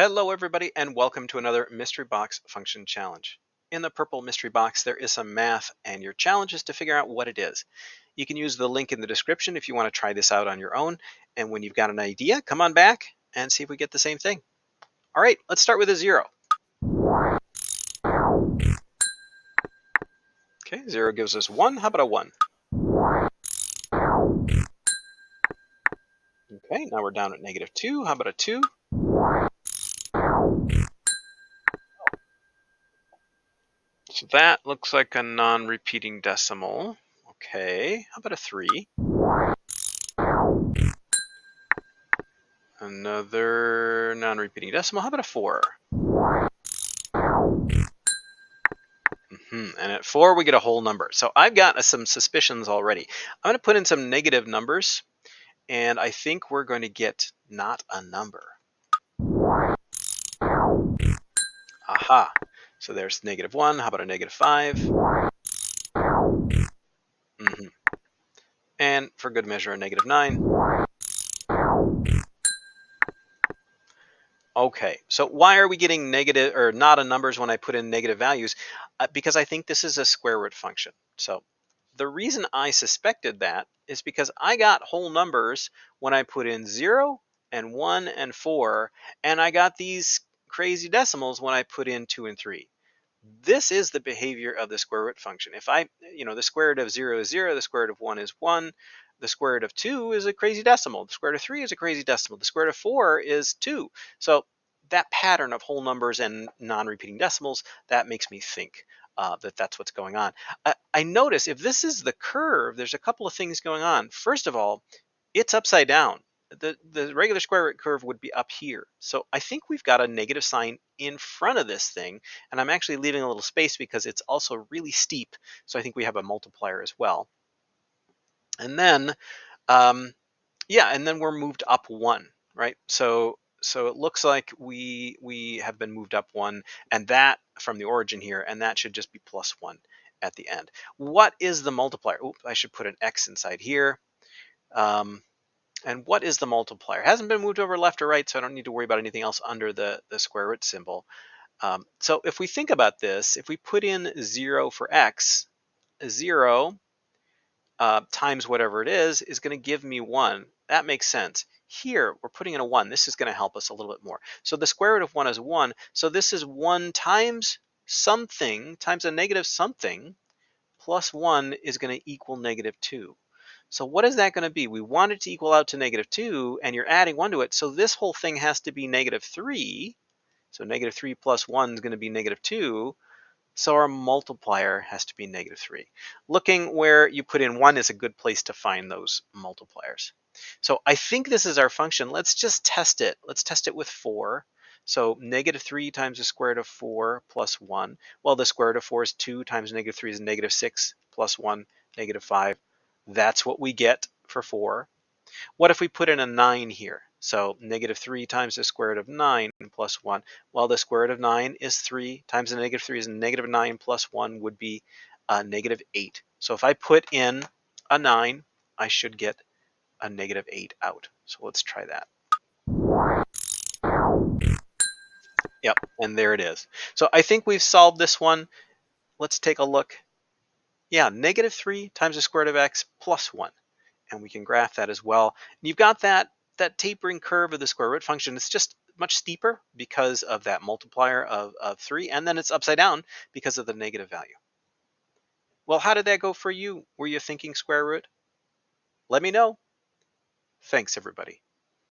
Hello everybody and welcome to another Mystery Box Function Challenge. In the purple mystery box there is some math and your challenge is to figure out what it is. You can use the link in the description if you want to try this out on your own, and when you've got an idea, come on back and see if we get the same thing. All right, let's start with a 0. Okay, 0 gives us 1. How about a 1? Okay, now we're down at -2. How about a 2? So that looks like a non-repeating decimal. Okay, how about a 3? Another non-repeating decimal. How about a 4? And at 4, we get a whole number. So I've got some suspicions already. I'm going to put in some negative numbers, and I think we're going to get not a number. Aha. So there's -1. How about a -5? And for good measure, a -9. Okay, so why are we getting negative or not a numbers when I put in negative values? Because I think this is a square root function. So the reason I suspected that is because I got whole numbers when I put in 0 and 1 and 4, and I got these crazy decimals when I put in 2 and 3. This is the behavior of the square root function. If the square root of 0 is 0, the square root of 1 is 1, the square root of 2 is a crazy decimal, the square root of 3 is a crazy decimal, the square root of 4 is 2. So that pattern of whole numbers and non-repeating decimals, that makes me think that that's what's going on. I notice if this is the curve, there's a couple of things going on. First of all, it's upside down. The regular square root curve would be up here. So I think we've got a negative sign in front of this thing, and I'm actually leaving a little space because it's also really steep. So I think we have a multiplier as well. And then, and then we're moved up 1, right? So it looks like we have been moved up 1, and that from the origin here, and that should just be +1 at the end. What is the multiplier? Oops, I should put an X inside here. And what is the multiplier? It hasn't been moved over left or right, so I don't need to worry about anything else under the square root symbol. So if we think about this, if we put in 0 for x, 0 times whatever it is going to give me 1. That makes sense. Here, we're putting in a 1. This is going to help us a little bit more. So the square root of 1 is 1. So this is 1 times something times a negative something plus 1 is going to equal -2. So what is that going to be? We want it to equal out to -2, and you're adding 1 to it. So this whole thing has to be -3. So -3 plus 1 is going to be -2. So our multiplier has to be -3. Looking where you put in 1 is a good place to find those multipliers. So I think this is our function. Let's just test it. Let's test it with 4. So -3 times the square root of 4 plus 1. Well, the square root of 4 is 2 times -3 is -6 plus 1, -5. That's what we get for 4. What if we put in a 9 here? So -3 times the square root of 9 plus 1. Well, the square root of 9 is 3 times the -3 is -9 plus 1 would be -8. So if I put in a 9, I should get a -8 out. So let's try that. Yep, and there it is. So I think we've solved this one. Let's take a look. Yeah, -3 times the square root of x plus 1. And we can graph that as well. And you've got that tapering curve of the square root function. It's just much steeper because of that multiplier of 3, and then it's upside down because of the negative value. Well, how did that go for you? Were you thinking square root? Let me know. Thanks, everybody.